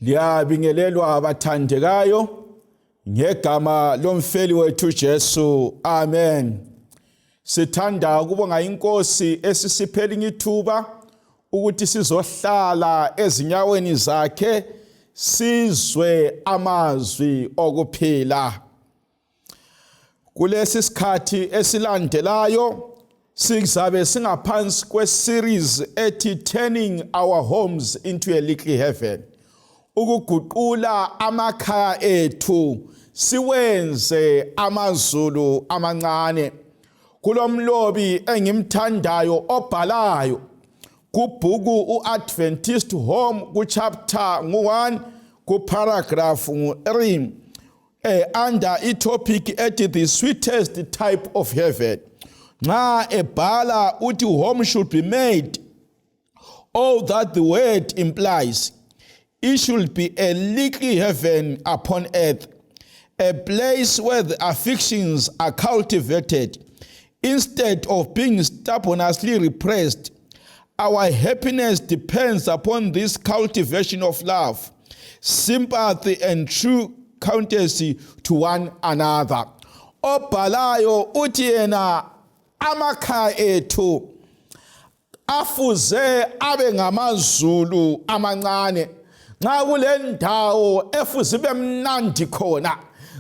Liyabingelelwa abathandekayo ngegama lomfeli wethu Jesu. Amen. Sithanda ukubonga inkosi esisiphela ithuba ukuthi sizohlala ezinyaweni zakhe sizwe amazwi okuphila. Kulesi sikhathi esilandelayo sizabe singaphansi kwe-series ethi Turning Our Homes into a Little Heaven. Ukuguqula amakhaya ethu siwenze amazulu amancane. Kulomlobi engimthandayo obhalayo kubhuku uAdventist Home kuchapter 1 kuparagraph 3 under itopic ethi the sweetest type of heaven. Nxa ebhala uthi home should be made, all that the word implies. It should be a little heaven upon earth, a place where the affections are cultivated instead of being stubbornly repressed. Our happiness depends upon this cultivation of love, sympathy, and true courtesy to one another. Obhalayo uthi yena amakhaya ethu afuze abe ngamazulu amancane. Nxa kule ndawo efuze ibe mnandi khona,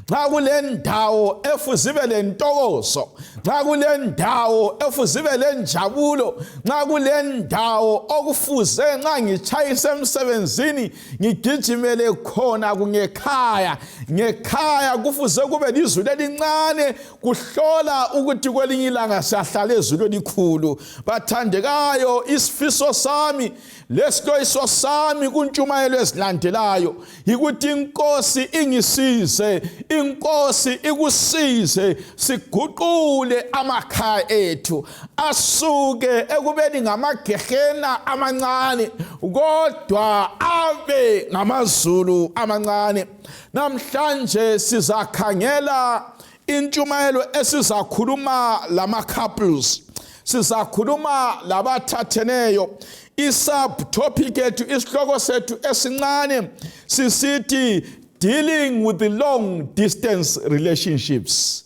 nxa kule ndawo efuze ibe lentokozo, nxa kule ndawo efuze ibe lenjabulo, nxa kule ndawo okufuze nxa ngitshayise emsebenzini ngigijimele khona kungekhaya. Ngekhaya kufuze kube lizulu elincane kuhlola ukuthi kwelinye ilanga siyahlala ezulu elikhulu. Bathandekayo, isifiso sami lesixwayiso sami kuntshumayelo ezilandelayo yikuthi inkosi ingisize, inkosi ikusize siguqule amakhaya ethu asuke ekubeni ngamagehena amancane kodwa abe ngamazulu amancane. Namhlanje sizakhangela intshumayelo esizakhuluma lama couples, sizakhuluma labathatheneyo. Isubtopic ethu, isihloko sethu esincane sisithi dealing with the long distance relationships.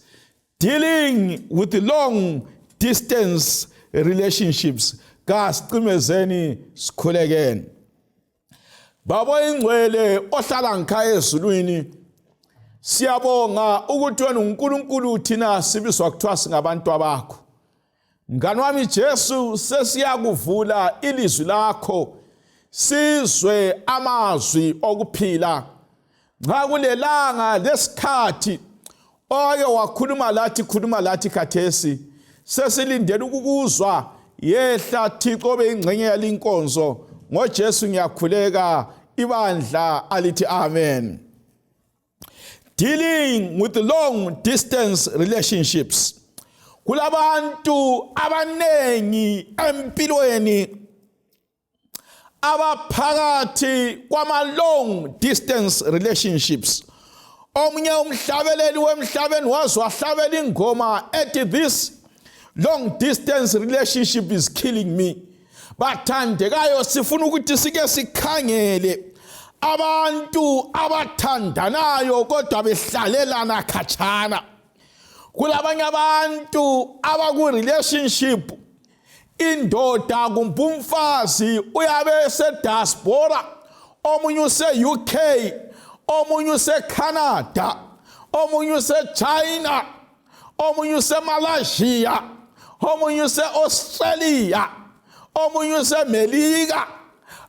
Dealing with the long distance relationships. Kasicimezeni sikhulekeni. Baba ingcwele ohlala ngikhaya ezulwini, siyabonga ukuthi wena uNkulunkulu thina sibizwa kuthiwa singabantu abakho. Mngani wami Jesu, sesiyakuvula ilizwi lakho sizwe amazwi okuphila. Nxa kulelanga lesikhathi oye wakhuluma lathi khathesi, sesilindele ukukuzwa. Yehla Thixo beyingxenye yalinkonzo, ngoJesu ngiyakhuleka, ibandla alithi amen. Dealing with the long distance relationships. Kulabantu abanengi empilweni abaphakathi kwama long distance relationships. Omunye umhlabeleli wemhlabeni wahlabela ingoma ethi this long distance relationship is killing me. Bathandekayo, sifuna ukuthi sike sikhangele abantu abathandanayo kodwa behlalelana khatshana. Kulabanye abantu abaku relationship, indoda kumbe umfazi uyabe diaspora, omunye use UK, omunye use Canada, omunye use China, omunye use Malaysia, omunye use Australia, omunye use Melika.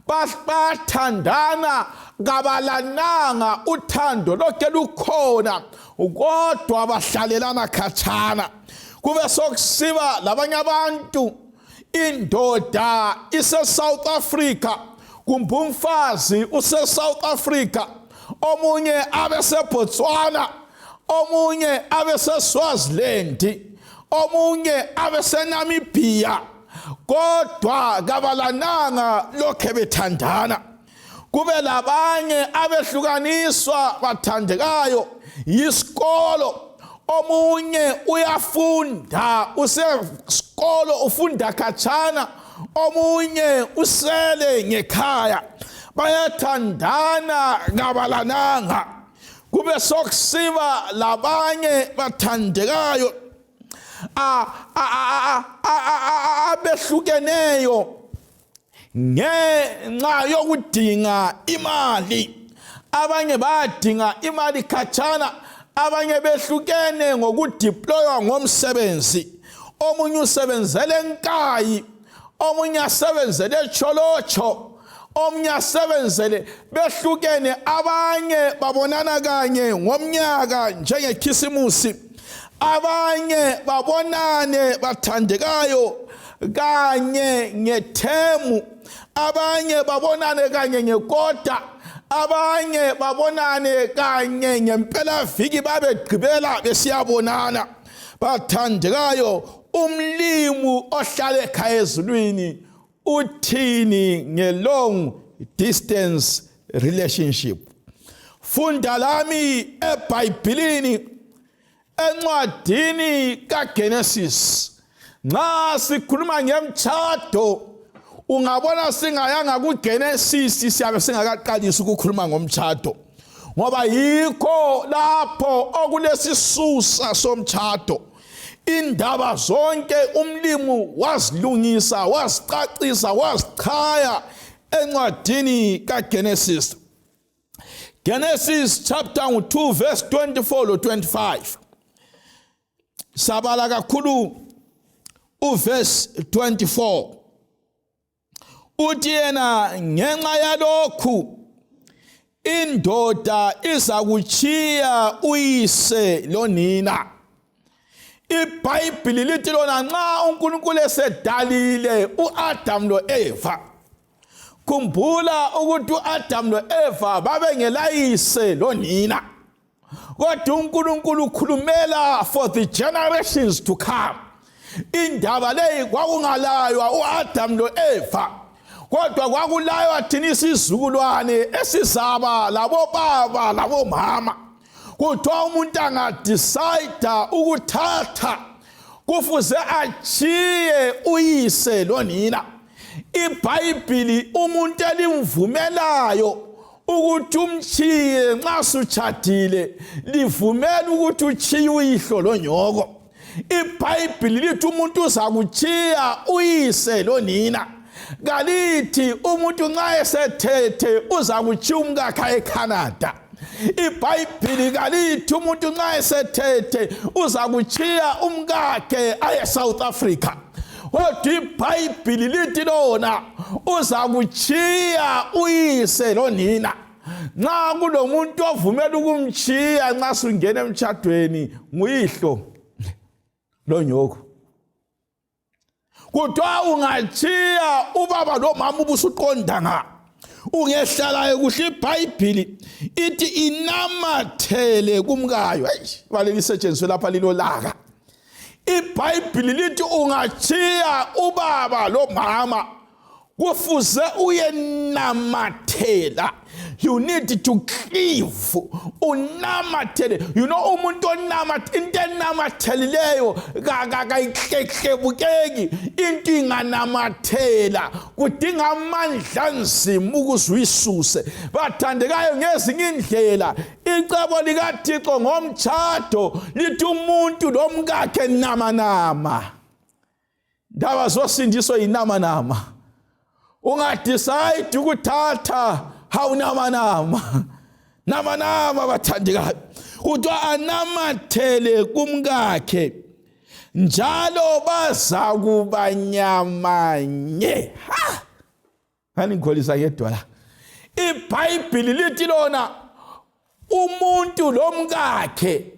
Bathandana kabalananga uthando lokhe lukhona kodwa bahlalelana khatshana. Kube sokusiba labanye abantu, indoda ise South Africa kumbe umfazi use South Africa, omunye abe se Botswana, omunye abe se Swaziland, omunye abe se Namibia, kodwa kabalananga lokhe bethandana. Kube labanye abehlukaniswa bathandekayo yisikolo. Omunye uyafunda usesikolo ufunda khatshana, omunye usele ngekhaya. bayathandana kabalananga kube sokusiba labanye bathandekayo abehlukeneyo ngenxa yokudinga imali. Abanye badinga imali khatshana, abanye behlukene ngokudeploywa ngomsebenzi. Omunye usebenzele enkayi, omunye asebenzele echolocho, omunye asebenzele behlukene. Abanye babonana kanye ngomnyaka njengekhisimusi, abanye babonane bathandekayo kanye ngethemu, abanye babonane kanye ngekota, abanye babonane kanye ngempelaviki babegqibela besiyabonana bathandekayo. Umlimu ohlala ekhaya ezulwini uthini nge-long distance relationship? Funda lami eBhayibhelini encwadini kaGenesis. Nxa sikhuluma ngemtshado ungabona singayanga kuGenesis siyabe singakaqalisi ukukhuluma ngomtshado, ngoba yikho lapho okulesisusa somtshado. Indaba zonke umlimu wazilungisa, wazicacisa, wazichaya encwadini kaGenesis. Genesis chapter 2 verse 24 to 25. Sabala kakhulu uverse 24. Uthi yena ngenxa yalokhu indoda izakuchiya uyise lonina. iBhayibheli lithi lona nxa uNkulunkulu esedalile uAdam loEva, khumbula ukuthi uAdam loEva babengelayise lonina, kodwa uNkulunkulu ukhulumela for the generations to come. Indaba leyi kwakungalaywa uAdam loEva, kodwa kwakulaywa thina isizukulwane esizaba labobaba labomama. Kuthiwa umuntu angadicida ukuthatha kufuze achiye uyise lonina. iBhayibheli umuntu elimvumelayo ukuthi umchiye nxa sutshadile livumela ukuthi uchiye uyihlo lonyoko. iBhayibheli lithi umuntu uzakuchiya uyise lonina. Kalithi umuntu nxa esethethe uzakuchiya umkakhe eCanada. iBhayibheli kalithi umuntu nxa esethethe uzakuchiya umkakhe aye South Africa. Kodwa iBhayibheli lithi lona uzakuchiya uyise lonina. Nxa kulomuntu ovumela ukumchiya nxa sungena emtshadweni nguyihlo lonyoko. Kuthiwa ungachiya ubaba lomama ubusuqonda nga ungehlala kuhle. iBhayibheli ithi inamathele kumkayo. Baleli setshenziswe lapha lilolaka. iBhayibheli lithi ungachiya ubaba lomama kufuze uyenamathela. You need to cleave. Unamathele. You know umuntu into enamathelileyo kayihlebukeki. Into inganamathela kudinga amandla nzima ukuze uyisuse. Bathandekayo ngezinye indlela icebo likaThixo ngomtshado lithi umuntu lomkakhe namanama. Ndaba zosindiswa yinamanama. Ungadecide ukuthatha hawunamanama. Namanama bathandekayo. Kuthiwa anamathele kumkakhe njalo bazakuba nyamanye. Ngikholisa ngedwa la. iBhayibheli lithi lona umuntu lomkakhe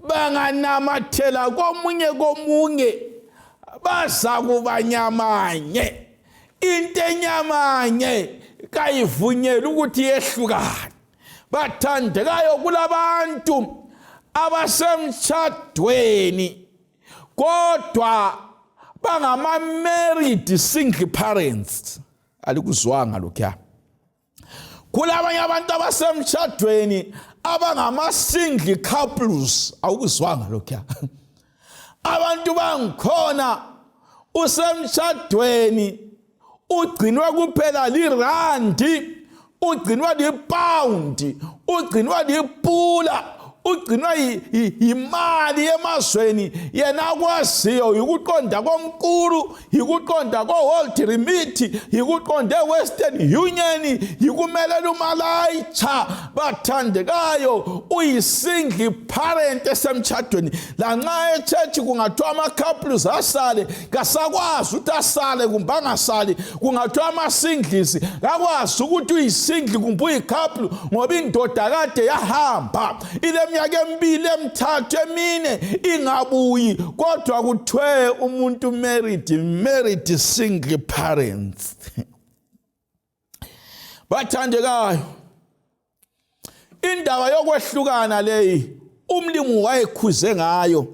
banganamathela komunye bazakuba nyamanye. Into enyamanye kayivunyelwa ukuthi yehlukane. Bathandekayo kulabantu abasemtshadweni kodwa bangama-married single parents. Alikuzwanga lokho. Kulabanye abantu abasemtshadweni abangama-single couples. Awukuzwanga lokho. Abantu bangikhona usemtshadweni ugcinwe kuphela lirandi ugcinwa lipound, ugcinwa lipula, ugcinwa imali emazweni yena akwaziyo ukuqonda komkhulu, ukuqonda ko-World Remit, ukuqonda e-Western Union, ukumelela umalayitsha. Bathandekayo, uyisingle parent esemtshadweni. Lanxa echurch kungathiwa ama-couples asale, kasakwazi ukuthi asale kumbe angasali. Kungathiwa ama-singles, kakwazi ukuthi uyisingle kumbe uyicouple ngoba indoda kade yahamba. Minyaka emibili emithathu emine ingabuyi, kodwa kuthiwe umuntu married single parents. Bathandekayo, indaba yokwehlukana leyi umlimi wayekhuze ngayo.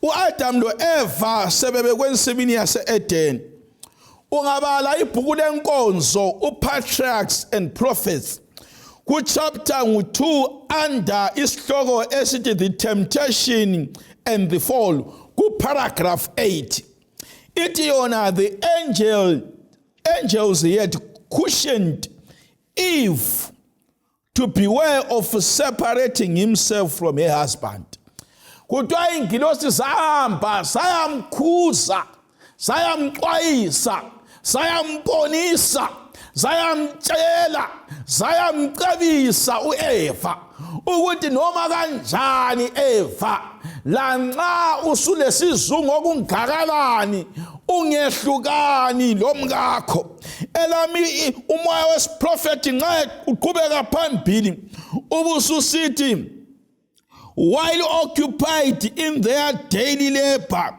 uAdam loEva sebebe kwensimini yase-Eden. Ungabala ibhuku lenkonzo, uPatriarchs and Prophets, chapter 2 under isihloko esithi the temptation and the fall, paragraph 8. Ithi yona the angels yet cautioned Eve to beware of separating himself from her husband. Kuthiwa ingilosi zahamba sayamkhuza, sayamxwayisa, sayambonisa, zayamtshela, zayamcebisa uEva ukuthi noma kanjani Eva, lanxa usulesizungu okungakanani, ungehlukani lomkakho. Elami umoya wesiprofeti nxa uqhubeka phambili ubususithi, while occupied in their daily labor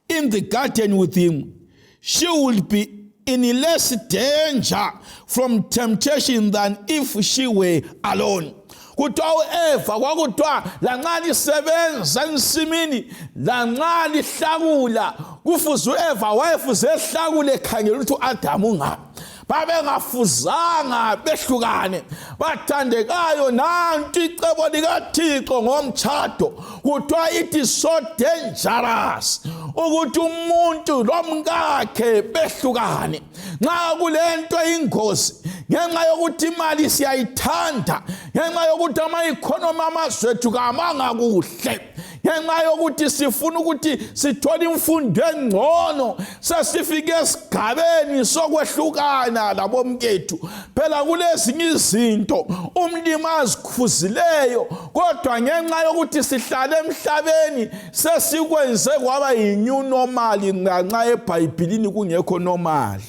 in the garden with him, she would be in less danger from temptation than if she were alone. Kuthiwa uEva kwakuthiwa lanxa lisebenza ensimini, lanxa lihlakula, kufuze uEva wayefuze ehlakule ekhangela ukuthi uAdam ungaphi. Babengafuzanga behlukane. Bathandekayo, nanti icebo likaThixo ngomtshado. Kuthiwa it is so dangerous ukuthi umuntu lomkakhe behlukane. Nxa kulento ingozi, ngenxa yokuthi imali siyayithanda, ngenxa yokuthi ama-economy amazwethu kamanga kuhle, ngenxa yokuthi sifuna ukuthi sithole imfundo engcono, sesifike esigabeni sokwehlukana labomkethu. Phela kulezinye izinto umlimi azikhuzileyo, kodwa ngenxa yokuthi sihlale emhlabeni sesikwenze kwaba yi-new normal ngenxa eBhayibhelini kungekho normal.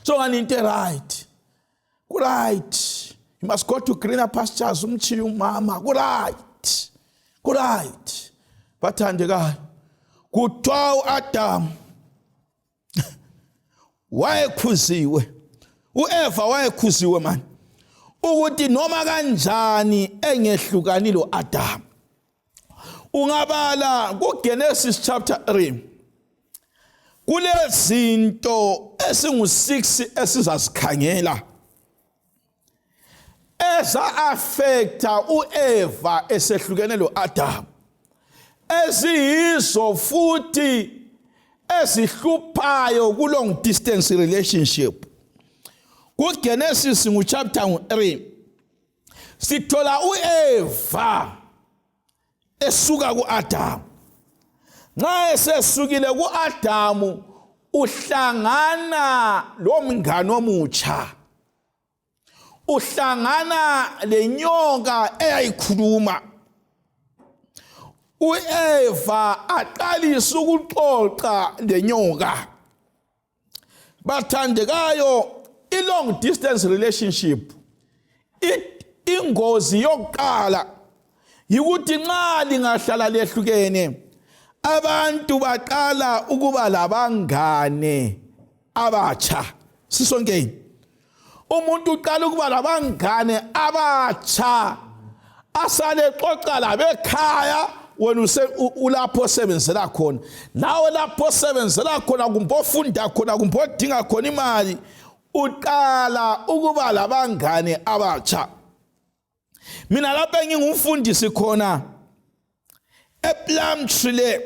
So into right. Right. You must go to greener pastures, umchiya umama. Right. Right. Bathandekayo, kuthiwa uAdam wayekhuziwe, uEva wayekhuziwe man, ukuthi noma kanjani engehlukani loAdam. Ungabala kuGenesis chapter 3, kulezinto esingu-6 esizasikhangela eza-affecta uEva esehlukene lo-Adam, eziyizo futhi ezihluphayo ku-long distance relationship. KuGenesis chapter 3 sithola uEva esuka ku-Adam. Nxa esesukile ku-Adamu uhlangana lomngane omutsha, uhlangana lenyoka eyayikhuluma. uEva aqalisa ukuxoxa lenyoka. Bathandekayo, i-long distance relationship, ingozi yokuqala yikuthi nxa lingahlala lehlukene, abantu baqala ukuba labangane abatsha. Sisonke umuntu uqala ukuba labangane abatsha, asale xoxa labekhaya, wena ulapho osebenzela khona, nawe lapho osebenzela khona, kumbe ofunda khona, kumbe odinga khona imali, uqala ukuba labangane abatsha. Mina lapho engingumfundisi khona ePlumtree,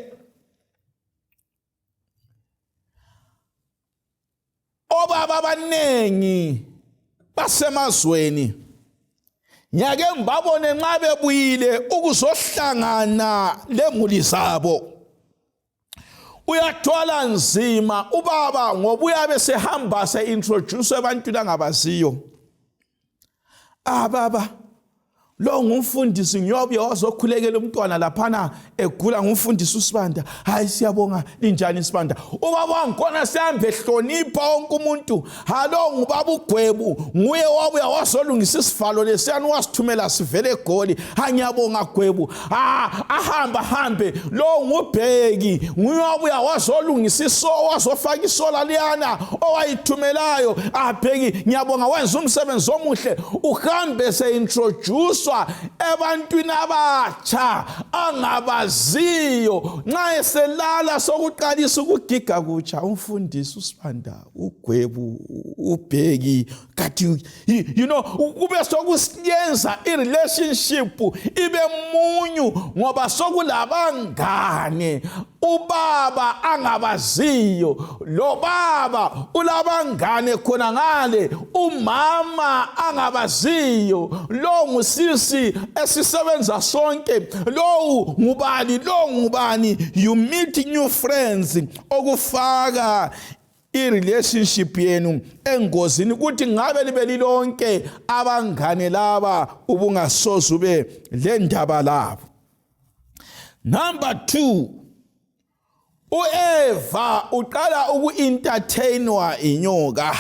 obaba abanengi basemazweni nyake mbabone nxa bebuyile ukuzohlangana lemuli zabo uyathola nzima ubaba ngoba uyabe sehamba se-introduce ebantwini angabaziyo. Baba lo ngumfundisi ngiyobuye wazokhulekela umntwana laphana egula ngumfundisi uSibanda. Hayi siyabonga linjani Sibanda. Ubaba wangikhona sihambe hlonipha wonke umuntu. Halo ngubaba uGwebu nguye wabuya wazolungisa isivalo lesiyani wasithumela sivele eGoli. Ngiyabonga Gwebu. Ahamba hambe lo ngubheki nguye wabuya wazolungisa wazofaka isola liyana owayithumelayo. Bheki ngiyabonga wenza umsebenzi omuhle. Uhambe se-introduce ebantwini abatsha angabaziyo nxa eselala sokuqalisa ukugiga kutsha umfundisi uSibanda uGwebu ubheki kathi kube sokusiyenza i-relationship ibe munyu ngoba sokulabangane ubaba angabaziyo lo baba ulabangane khona ngale umama angabaziyo lo ngusisi esisebenza sonke lo ngubani you meet new friends okufaka i-relationship yenu engozini ukuthi ngabe libe lilonke abangane laba ubungasoze ube le ndaba labo. Number 2, uEva uqala uku-entertainwa inyoka.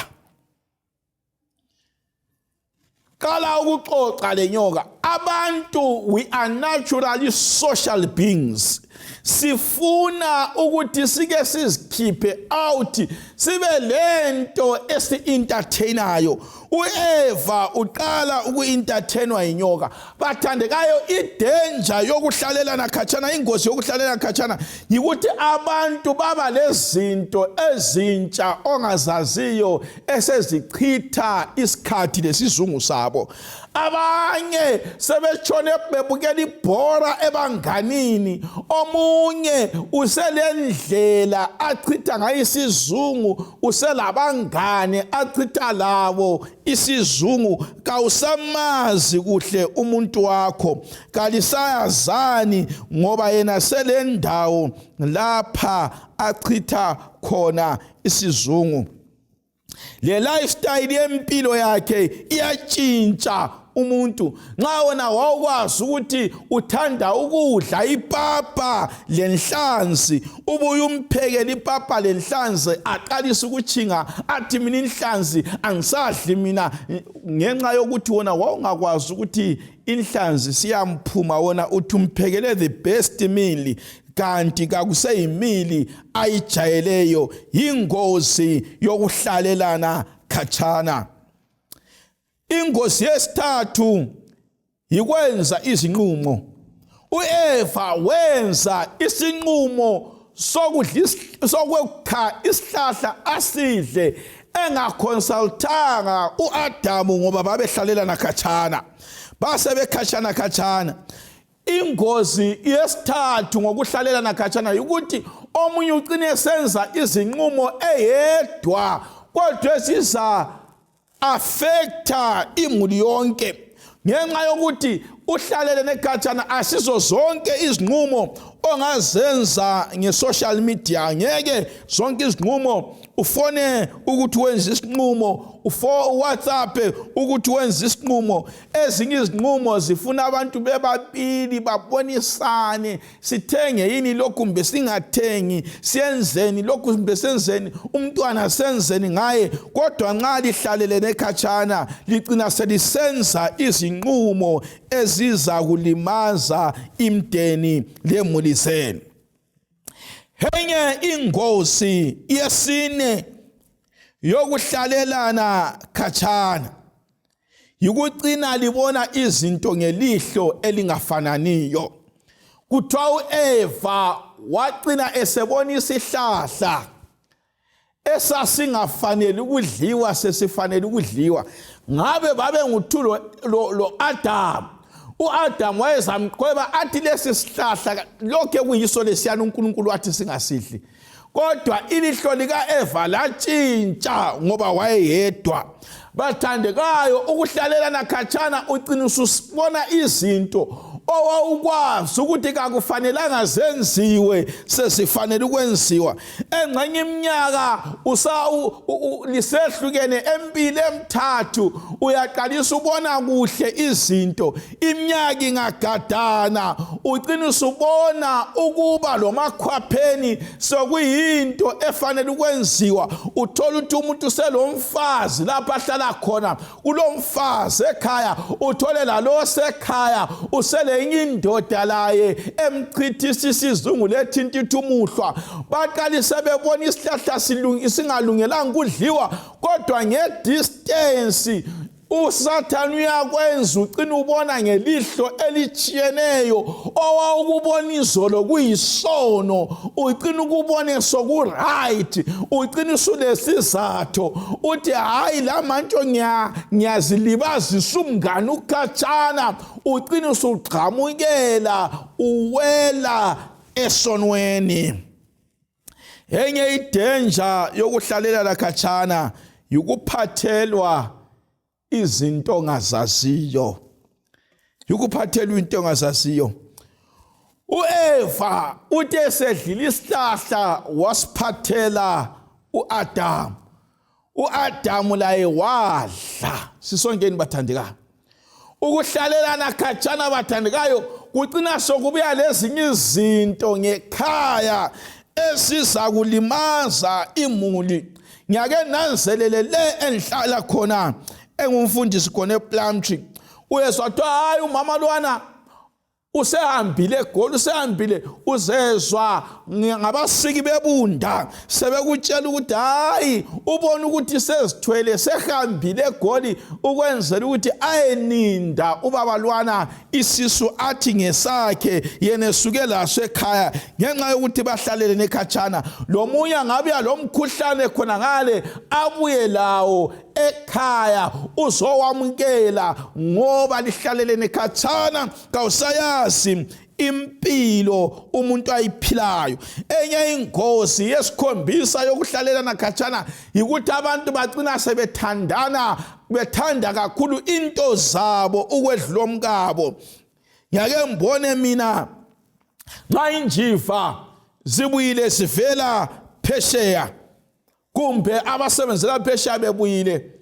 Kala ukuxoxa lenyoka. Abantu we are naturally social beings. Sifuna ukuthi sike sizikhiphe out sibe lento esi-entertainayo. uEva uqala uku-entertainwa inyoka. Bathandekayo idanger yokuhlalelana khatshana ingozi yokuhlalelana khatshana yikuthi abantu baba lezinto ezintsha ongazaziyo esezichitha isikhathi lesizungu sabo. Abanye sebetshone bebukela ibhora ebanganini. Omunye uselendlela achitha ngayo isizungu uselabangane achitha labo isizungu. Kawusamazi kuhle umuntu wakho kalisayazani ngoba yena selendawo lapha achitha khona isizungu. Le lifestyle yempilo yakhe iyatshintsha umuntu. Nxa wona wawukwazi ukuthi uthanda ukudla ipapa lenhlanzi ubuye umphekele ipapa lenhlanzi aqalisa ukuchinga athi mina inhlanzi angisadli mina ngenxa yokuthi wona wawungakwazi ukuthi inhlanzi siyamphuma wona uthi umphekele the best meal kanti kakuseyimili ayijayeleyo. Ingozi yokuhlalelana khatshana. Ingozi yesithathu yikwenza izinqumo. uEva wenza isinqumo sokwekha isihlahla asidle engaconsultanga uAdamu ngoba babehlalelana khatshana base bekhatshana. Ingozi yesithathu ngokuhlalelana khatshana ukuthi omunye ucine senza izinqumo eyedwa kodwa esiza affecta imuli yonke ngenxa yokuthi uhlalelene khatshana. Asizo zonke izinqumo ongazenza nge-social media. Ngeke zonke izinqumo ufone ukuthi wenze isinqumo WhatsApp ukuthi wenze isinqumo. Ezinye izinqumo zifuna abantu bebabili babonisane. Sithenge yini lokhu kumbe singathengi, siyenzeni lokhu kumbe senzeni, umntwana senzeni ngaye. Kodwa nxa lihlalelene khatshana licina selisenza izinqumo eziza kulimaza imdeni lemuli zenu. Enye ingozi yesine yokuhlalelana khatshana yikucina libona izinto ngelihlo elingafananiyo. Kuthiwa uEva wacina esebona isihlahla esasingafanele ukudliwa sesifanele ukudliwa. Ngabe babe nguthulo lo Adam. uAdam wayezamqweba athi lesi sihlahla lokho kuyiso lesiyana uNkulunkulu wathi singasidli. Kodwa ilihlo likaEva latshintsha ngoba wayeyedwa. Bathandekayo ukuhlalelana khatshana ucina usubona izinto owawukwazi ukuthi kakufanelanga zenziwe sesifanele ukwenziwa. Engxenye iminyaka lisehlukene empilo emithathu uyaqalisa ubona kuhle izinto. Iminyaka ingagadana ucina usubona ukuba lo makhwapheni sokuyinto efanele ukwenziwa. Uthola ukuthi umuntu selomfazi lapha ahlala khona, kulomfazi ekhaya uthole lalo sekhaya usele indoda laye emchithisa isizungu lethinta umuhlwa. Baqalise bebona isihlahla singalungelanga ukudliwa, kodwa ngedistance uSathane uyakwenza ucina ubona ngelihlo elichiyeneyo. Owawukubona izolo kuyisono ucina ukubone sokuright, ucina usulesizatho uthi hayi la mantsho ngiyazilibazisa umngane ukhatshana, ucina usugqamukela uwela esonweni. Enye idanger yokuhlalela la khatshana yikuphathelwa izinto ongazaziyo. Yikuphathelwa into ongazaziyo. uEva uthe esedlile isihlahla wasiphathela uAdam. uAdam laye wadla. Sisongeni bathandekayo. Ukuhlalelana khatshana bathandekayo kucina sokubuya lezinye izinto ngekhaya esiza kulimaza imuli. Ngiyake nanzelele le enhlala khona engumfundisi khona ePlumtree. Uyezwa ukuthi hayi umama lwana usehambile eGoli, usehambile uzezwa ngabasiki bebunda sebekutshela ukuthi hayi ubona ukuthi sezithwele sehambile eGoli ukwenzela ukuthi ayeninda ubaba lwana isisu athi ngesakhe yena esuke laso ekhaya ngenxa yokuthi bahlalele nekhatshana. Lo munye ngabe yalomkhuhlane khona ngale abuye lawo ekhaya uzowamukela ngoba lihlalele nekhatshana kawusayazi impilo umuntu ayiphilayo. Enye ingozi yesikhombisa yokuhlalelana khatshana yikuthi abantu bagcina sebethandana, bethanda kakhulu into zabo ukwedlula omkabo. Ngiyake mbone mina nxa injiva zibuyile sivela phesheya kumbe abasebenzela phesheya bebuyile,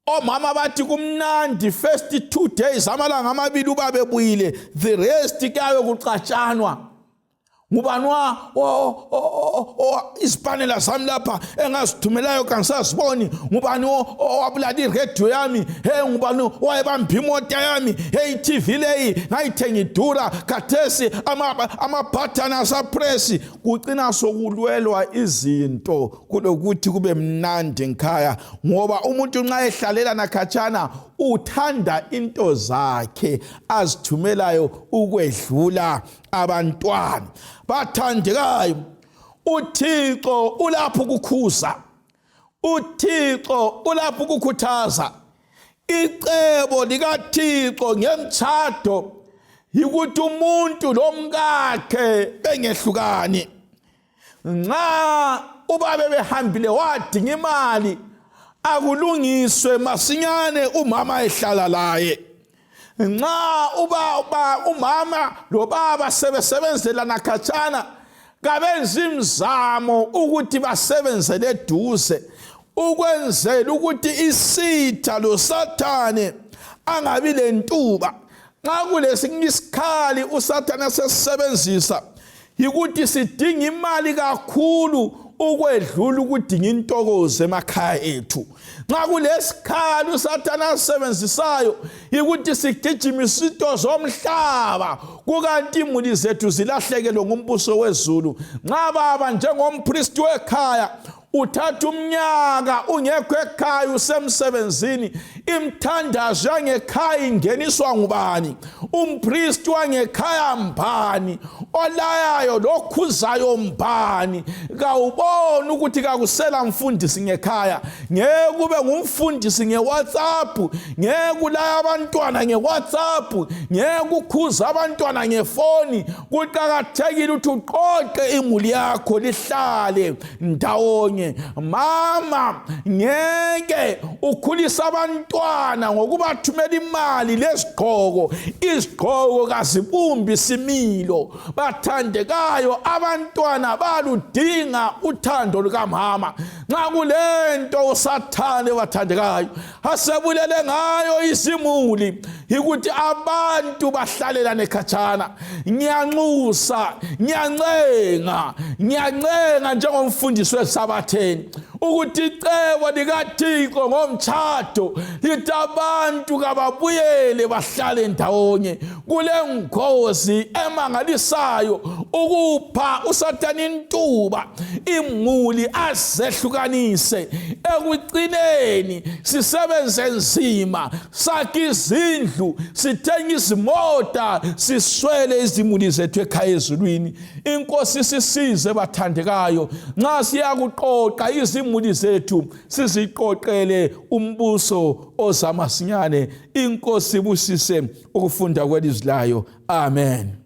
omama bathi kumnandi first 2 days amalanga amabili uba bebuyile, the rest kayo kuqatshanwa. Ngubanwa isipanela sami lapha engasithumelayo kangisasiboni, ngubani owabulala iradio yami, ngubani owayebamba imota yami, TV leyi ngayithenga idura khathesi amabhathani asapress. Kucina sokulwelwa izinto kulokuthi kube mnandi ngikhaya, ngoba umuntu nxa ehlalela nakhatshana uthanda into zakhe azithumelayo ukwedlula abantwana. Bathandekayo, uThixo ulapho ukukhuza, uThixo ulapho ukukhuthaza. Icebo likaThixo ngemtshado yikuthi umuntu lomkakhe bengehlukani. Nxa ubabe behambile wadinga imali akulungiswe masinyane umama ehlala laye. Nxa umama lobaba sebesebenzela nakhatshana kabenza imizamo ukuthi basebenzele eduze ukwenzela ukuthi isitha loSathane angabi lentuba. Nxa kulesinye isikhali uSathane sesisebenzisa yikuthi sidinga imali kakhulu ukwedlula ukudinga intokozo emakhaya ethu. Nxa kulesikhali uSathane asisebenzisayo yikuthi sigijimisa izinto zomhlaba kukanti imuli zethu zilahlekelwe ngumbuso wezulu. Nxa baba njengompristi wekhaya uthatha umnyaka ungekho ekhaya usemsebenzini, imthandazo yangekhaya ingeniswa ngubani? Umpristi wangekhaya mbani? Olayayo lokhuzayo mbani? Kawubona ukuthi kakusela mfundisi ngekhaya. Ngeke kube ngumfundisi ngeWhatsApp, ngeke ulaya abantwana ngeWhatsApp, ngeke ukhuza abantwana ngefoni. Kuqakathekile ukuthi uqoqe imuli yakho lihlale ndawonye. ndawonye. Mama, ngeke ukhulisa abantwana ngokubathumela imali lezigqoko. Izigqoko kazibumbi isimilo. Bathandekayo, abantwana baludinga uthando lukamama. Nxa kulento usathane bathandekayo, asebulele ngayo isimuli ukuthi abantu bahlalelane khatshana. Ngiyanxusa, ngiyancenga njengomfundisi wesabatheni ukuthi icebo likaThixo ngomtshado lithi abantu kababuyele bahlale ndawonye. Kule ngozi emangalisayo ukupha uSathane intuba imuli azehlukanise, ekucineni sisebenze nzima, sakhe izindlu, sithenge izimota, siswele izimuli zethu ekhaya ezulwini. Inkosi sisize bathandekayo, nxa siyakuqoqa izimuli zethu siziqoqele umbuso ozamasinyane. Inkosi busise ukufunda kwelizwi layo. Amen.